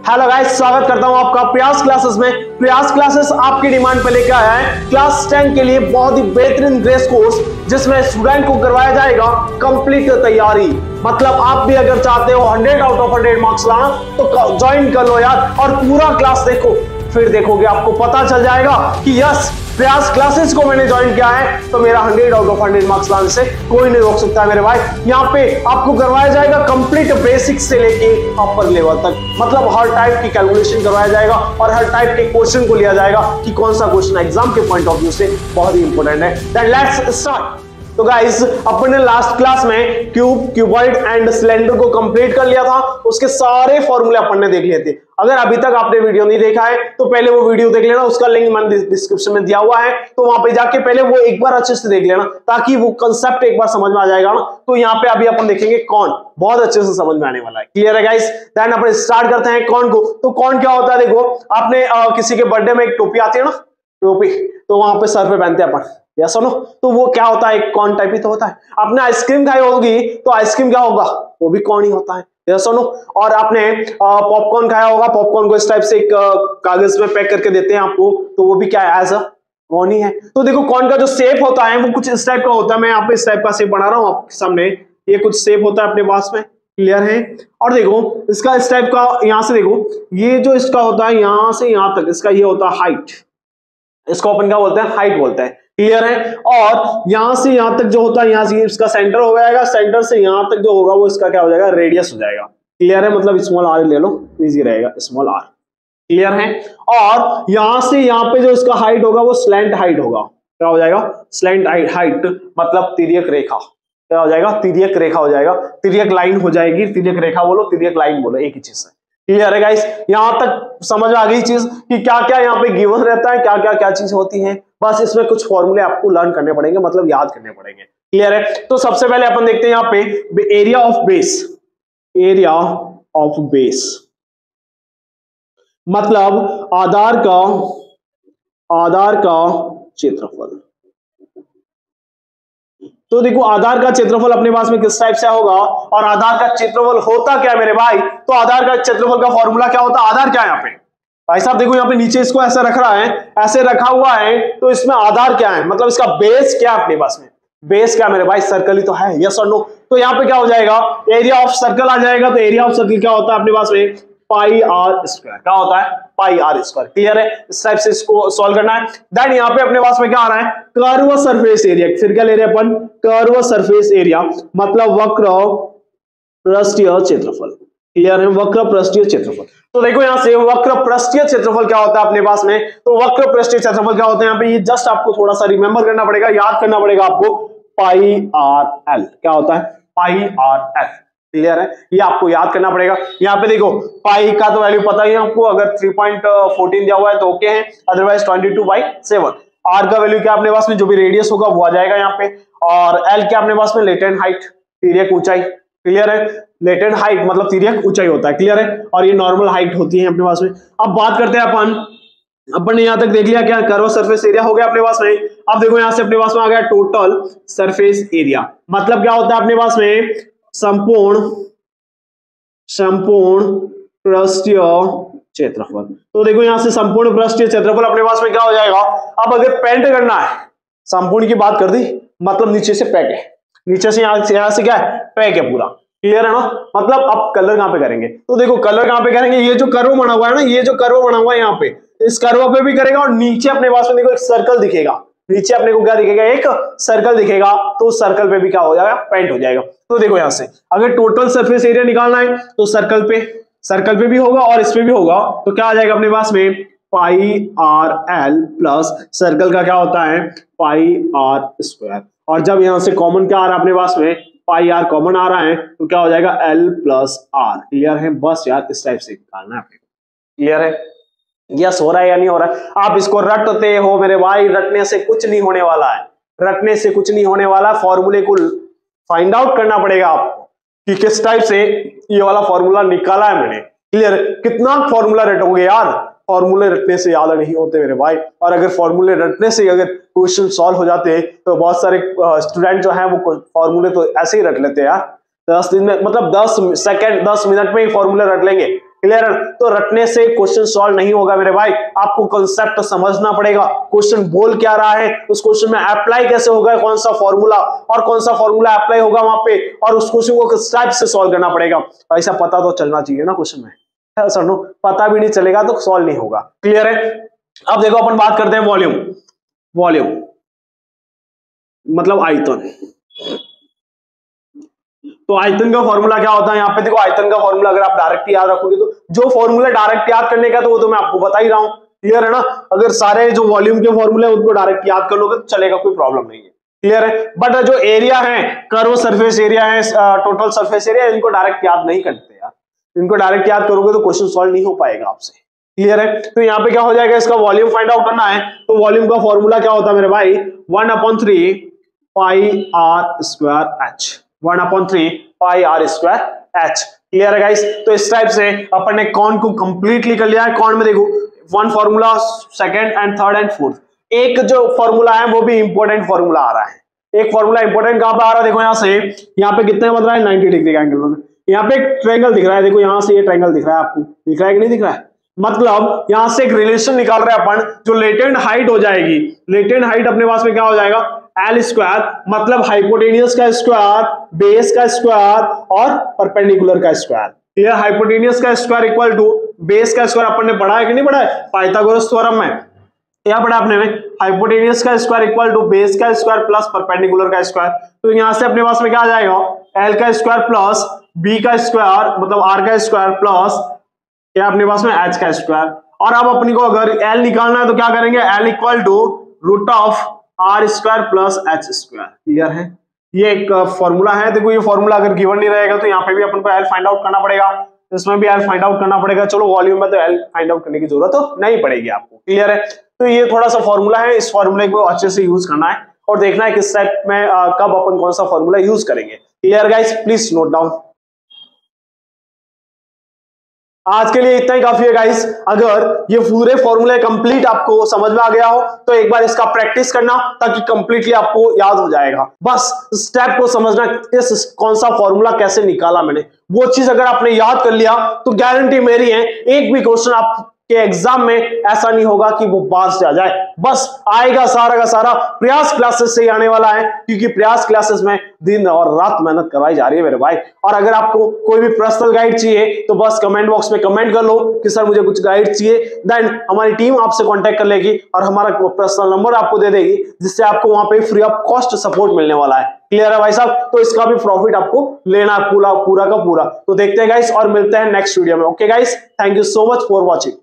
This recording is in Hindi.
हेलो गाइस, स्वागत करता हूं आपका प्रयास क्लासेस में। प्रयास क्लासेस आपकी डिमांड पे लेकर आया है क्लास 10 के लिए बहुत ही बेहतरीन ग्रेस कोर्स, जिसमें स्टूडेंट को करवाया जाएगा कंप्लीट तैयारी। मतलब आप भी अगर चाहते हो 100 आउट ऑफ 100 मार्क्स लाना तो ज्वाइन कर लो यार, और पूरा क्लास देखो। फिर देखोगे आपको पता चल जाएगा कि यस, प्रयास क्लासेस को मैंने ज्वाइन किया है तो मेरा 100 आउट ऑफ 100 मार्क्स लाने से कोई नहीं रोक सकता मेरे भाई। यहाँ पे आपको करवाया जाएगा कंप्लीट बेसिक्स से लेके अपर लेवल तक, मतलब हर टाइप की कैलकुलेशन करवाया जाएगा और हर टाइप के क्वेश्चन को लिया जाएगा कि कौन सा क्वेश्चन एग्जाम के पॉइंट ऑफ व्यू से बहुत ही इंपॉर्टेंट है। Then let's start. तो गाइस, अपन ने लास्ट क्लास में क्यूब, क्यूबॉइड एंड सिलेंडर को कंप्लीट कर लिया था। उसके सारे फॉर्मूले अपन ने देख लिए थे। अगर अभी तक आपने वीडियो नहीं देखा है तो पहले वो वीडियो देख लेना, उसका लिंक मैंने डिस्क्रिप्शन में दिया हुआ है, तो वहां पे जाके पहले वो एक बार अच्छे से देख लेना, ताकि वो कंसेप्ट एक बार समझ में आ जाएगा ना। तो यहाँ पे अभी अपन देखेंगे कौन, बहुत अच्छे से समझ में आने वाला है। क्लियर है गाइस? देन अपन स्टार्ट करते हैं कौन को। तो कौन क्या होता है, देखो आपने किसी के बर्थडे में एक टोपी आती है ना, टोपी, तो वहां पे सर पे पहनते हैं अपन, या सुनो, तो वो क्या होता है, एक कौन टाइप ही तो होता है। आपने आइसक्रीम खाई होगी तो आइसक्रीम क्या होगा, वो भी कौन ही होता है, या सुनो। और आपने पॉपकॉर्न खाया होगा, पॉपकॉर्न को इस टाइप से एक कागज में पैक करके देते हैं आपको, तो वो भी क्या है, एज अ कौन ही है। तो देखो कौन का जो शेप होता है वो कुछ इस टाइप का होता है। मैं यहाँ पे इस टाइप का शेप बना रहा हूँ आपके सामने, ये कुछ शेप होता है अपने पास में। क्लियर है? और देखो इसका इस टाइप का, यहाँ से देखो, ये जो इसका होता है यहां से यहां तक, इसका ये होता है हाइट, इसको अपन क्या बोलते हैं, हाइट बोलते हैं। क्लियर है? और यहां से यहां तक जो होता है, यहां से इसका सेंटर हो जाएगा, सेंटर से यहां तक जो होगा वो इसका क्या हो जाएगा, रेडियस हो जाएगा। क्लियर है? मतलब स्मॉल आर ले लो, इजी रहेगा, स्मॉल आर। क्लियर है? और यहां से यहां पे जो इसका हाइट होगा वो स्लैंट हाइट होगा। क्या हो जाएगा, स्लैंट हाइट, मतलब तिर्यक रेखा। क्या हो जाएगा, तिर्यक रेखा हो जाएगा, तिर्यक लाइन हो जाएगी। तिर्यक रेखा बोलो, तिर्यक लाइन बोलो, एक ही चीज है। क्लियर है गाइस? यहां तक समझ में आ गई चीज कि क्या क्या यहाँ पे गिवन रहता है, क्या क्या क्या चीज होती है। बस इसमें कुछ फॉर्मूले आपको लर्न करने पड़ेंगे, मतलब याद करने पड़ेंगे। क्लियर है? तो सबसे पहले अपन देखते हैं यहाँ पे area of base. Area of base मतलब आधार का क्षेत्रफल। तो देखो आधार का क्षेत्रफल अपने पास में किस टाइप से होगा, और आधार का क्षेत्रफल होता क्या है मेरे भाई। तो आधार का क्षेत्रफल का फॉर्मूला क्या होता है, आधार क्या है यहाँ पे भाई साहब, देखो यहाँ पे नीचे इसको ऐसा रख रहा है, ऐसे रखा हुआ है, तो इसमें आधार क्या है, मतलब इसका बेस क्या है अपने पास में। बेस क्या मेरे भाई, सर्कल ही तो है, यस और नो। तो यहाँ पे क्या हो जाएगा, एरिया ऑफ सर्कल आ जाएगा। तो एरिया ऑफ सर्कल क्या होता है अपने पास में, पाई आर स्क्वायर। क्या होता है, पाई आर स्क्वायर। क्लियर है? इस टाइप से इसको सॉल्व करना है। देन यहाँ पे अपने पास में क्या आ रहा है, कर्व सरफेस एरिया। फिर क्या ले रहे हैं अपन, कर्व सरफेस एरिया, मतलब वक्र पृष्ठीय क्षेत्रफल। क्लियर है? वक्र पृष्ठीय क्षेत्रफल। तो देखो यहाँ से वक्र पृष्ठीय क्षेत्रफल क्या होता है अपने पास में, तो वक्र पृष्ठीय क्षेत्रफल क्या होता है यहाँ पे, ये जस्ट आपको थोड़ा सा रिमेंबर करना पड़ेगा, याद करना पड़ेगा आपको, पाई आर एल। क्या होता है, पाई आर एल। क्लियर है? ये आपको याद करना पड़ेगा। यहाँ पे देखो पाई का तो वैल्यू पता ही है आपको, अगर 3.14 दिया हुआ है तो ओके है, अदरवाइज 22/7। आर का वैल्यू क्या अपने पास में, जो भी रेडियस होगा वो आ जाएगा यहाँ पे, और एल क्या अपने पास में, लेटेंट हाइट, तिर्यक ऊंचाई। क्लियर है? लेटेंट हाइट मतलब तिर्यक ऊंचाई होता है। क्लियर है? और ये नॉर्मल हाइट होती है अपने पास में। अब बात करते हैं अपन ने यहां तक देख लिया क्या, कर्व सरफेस एरिया हो गया अपने पास में। अब देखो यहां से अपने पास में आ गया टोटल सरफेस एरिया, मतलब क्या होता है अपने पास में, संपूर्ण पृष्ठीय क्षेत्रफल। तो देखो यहां से संपूर्ण पृष्ठीय क्षेत्रफल अपने पास में क्या हो जाएगा। अब अगर पेंट करना है, संपूर्ण की बात कर दी, मतलब नीचे से पैक है, नीचे से यहां से क्या है, पैक है पूरा। क्लियर है ना? मतलब अब कलर कहां पे करेंगे, तो देखो कलर कहां पे करेंगे, ये जो कर्व बना हुआ है ना, ये जो कर्व बना हुआ है यहाँ पे, इस कर्व पे भी करेगा, और नीचे अपने पास में देखो एक सर्कल दिखेगा, नीचे अपने को क्या दिखेगा, एक सर्कल दिखेगा, तो उस सर्कल पे भी क्या हो जाएगा, पेंट हो जाएगा। तो देखो यहां से अगर टोटल सरफेस एरिया निकालना है तो सर्कल पे भी होगा और इस पे भी होगा, तो क्या आ जाएगा अपने पास में, पाई आर एल प्लस सर्कल का क्या होता है, पाई आर स्क्वायर। और जब यहां से कॉमन क्या आ रहा है अपने पास में, पाई आर कॉमन आ रहा है, तो क्या हो जाएगा, एल प्लस आर। क्लियर है? बस यार इस टाइप से निकालना है आपको। क्लियर है? यस हो रहा है या नहीं हो रहा है? आप इसको रटते हो मेरे भाई, रटने से कुछ नहीं होने वाला है, रटने से कुछ नहीं होने वाला। फॉर्मूले को फाइंड आउट करना पड़ेगा आपको कि किस टाइप से ये वाला फॉर्मूला निकाला है मैंने। क्लियर? कितना फॉर्मूला रटोगे यार, फॉर्मूले रटने से याद नहीं होते मेरे भाई। और अगर फॉर्मूले रटने से अगर क्वेश्चन सॉल्व हो जाते तो बहुत सारे स्टूडेंट जो हैं वो फॉर्मूले तो ऐसे ही रट लेते हैं यार, 10 दिन में, मतलब 10 सेकंड 10 मिनट में ही फॉर्मूले रट लेंगे। क्लियर है? तो रटने से क्वेश्चन सॉल्व नहीं होगा मेरे भाई, आपको कंसेप्ट समझना पड़ेगा, क्वेश्चन बोल क्या रहा है, उस क्वेश्चन में अप्लाई कैसे होगा, कौन सा फॉर्मूला और कौन सा फॉर्मूला अप्लाई होगा वहां पे, और उस क्वेश्चन को किस टाइप से सॉल्व करना पड़ेगा, ऐसा पता तो चलना चाहिए ना क्वेश्चन में। सर नो, पता भी नहीं चलेगा तो सॉल्व नहीं होगा। क्लियर है? अब देखो अपन बात करते हैं वॉल्यूम। वॉल्यूम मतलब आयतन। तो आयतन का फॉर्मूला क्या होता है? यहाँ पे देखो, आयतन का फॉर्मूला अगर आप डायरेक्ट याद रखोगे तो जो फॉर्मूला डायरेक्ट याद करने का तो वो तो मैं आपको बता ही रहा हूं। क्लियर है ना? अगर सारे जो वॉल्यूम के फॉर्मूले हैं उनको डायरेक्ट याद कर लोगे तो चलेगा, कोई प्रॉब्लम नहीं है। क्लियर है? बट जो एरिया है, कर्व सरफेस एरिया है, टोटल सरफेस एरिया, इनको डायरेक्ट याद नहीं करते यार। इनको डायरेक्ट याद करोगे तो क्वेश्चन सॉल्व नहीं हो पाएगा आपसे। क्लियर है? तो यहाँ पे क्या हो जाएगा, इसका वॉल्यूम फाइंड आउट करना है तो वॉल्यूम का फॉर्मूला क्या होता है मेरे भाई, 1/3 pi r square h. 1/3 pi r square h. Clear है गाइस? तो इस टाइप से अपन ने कौन को कंप्लीटली कर लिया है। कौन में देखो, one formula, second and third and fourth. एक जो फॉर्मूला है वो भी इंपॉर्टेंट फॉर्मूला आ रहा है। एक फॉर्मूला इंपॉर्टेंट कहां पे आ रहा है, देखो यहाँ से, यहाँ पे कितने बन रहा है, 90 डिग्री का एंगल। यहाँ पे एक ट्रायंगल दिख रहा है, देखो यहाँ से ये ट्रायंगल दिख रहा है, आपको दिख रहा है कि नहीं दिख रहा है? मतलब यहां से एक रिलेशन निकाल रहे हैं अपन, जो लेटेंट हाइट हो जाएगी, लेटेंट हाइट अपने पास में क्या हो जाएगा, एल स्क्वायर, मतलब हाइपोटेनियस का स्क्वायर, बेस का स्क्वायर और परपेंडिकुलर का स्क्वायर। यह हाइपोटेनियस का स्क्वायर इक्वल टू बेस का स्क्वायर, अपन ने पढ़ा है कि नहीं पढ़ा है पाइथागोरस थ्योरम में? क्या पढ़ा आपने में? हाइपोटेनियस का स्क्वायर इक्वल टू बेस का स्क्वायर प्लस परपेंडिकुलर का स्क्वायर। तो यहां से अपने पास में क्या आ जाएगा, एल का स्क्वायर प्लस बी का स्क्वायर, मतलब आर का स्क्वायर प्लस क्या अपने पास में एच का स्क्वायर। और अब अपनी को अगर एल निकालना है तो क्या करेंगे, L equal to root of r square plus h square. Clear है? ये एक फॉर्मूला है। देखो ये फॉर्मूला अगर गिवन नहीं रहेगा तो यहाँ पे भी अपन को एल फाइंड आउट करना पड़ेगा, इसमें भी एल फाइंड आउट करना पड़ेगा। चलो वॉल्यूम में तो एल फाइंड आउट करने की जरूरत तो नहीं पड़ेगी आपको। क्लियर है? तो ये थोड़ा सा फॉर्मूला है, इस फॉर्मूले को अच्छे से यूज करना है और देखना है किस टाइप में कब अपन कौन सा फॉर्मूला यूज करेंगे। Clear guys? Please note down. आज के लिए इतना ही काफी है गाइस। अगर ये पूरे फॉर्मूले कंप्लीट आपको समझ में आ गया हो तो एक बार इसका प्रैक्टिस करना, ताकि कंप्लीटली आपको याद हो जाएगा। बस स्टेप को समझना, इस कौन सा फॉर्मूला कैसे निकाला मैंने, वो चीज अगर आपने याद कर लिया तो गारंटी मेरी है एक भी क्वेश्चन आपके एग्जाम में ऐसा नहीं होगा कि वो बाहर से आ जाए। बस आएगा सारा का सारा प्रयास क्लासेस से ही आने वाला है, क्योंकि प्रयास क्लासेस में दिन और रात मेहनत करवाई जा रही है मेरे भाई। और अगर आपको कोई भी पर्सनल गाइड चाहिए तो बस कमेंट बॉक्स में कमेंट कर लो कि सर मुझे कुछ गाइड चाहिए, देन हमारी टीम आपसे कांटेक्ट कर लेगी और हमारा पर्सनल नंबर आपको दे देगी, जिससे आपको वहां पे फ्री ऑफ कॉस्ट सपोर्ट मिलने वाला है। क्लियर है भाई साहब? तो इसका भी प्रॉफिट आपको लेना है पूरा का पूरा। तो देखते हैं गाइस और मिलते हैं नेक्स्ट वीडियो में। Okay guys, thank you so much for watching.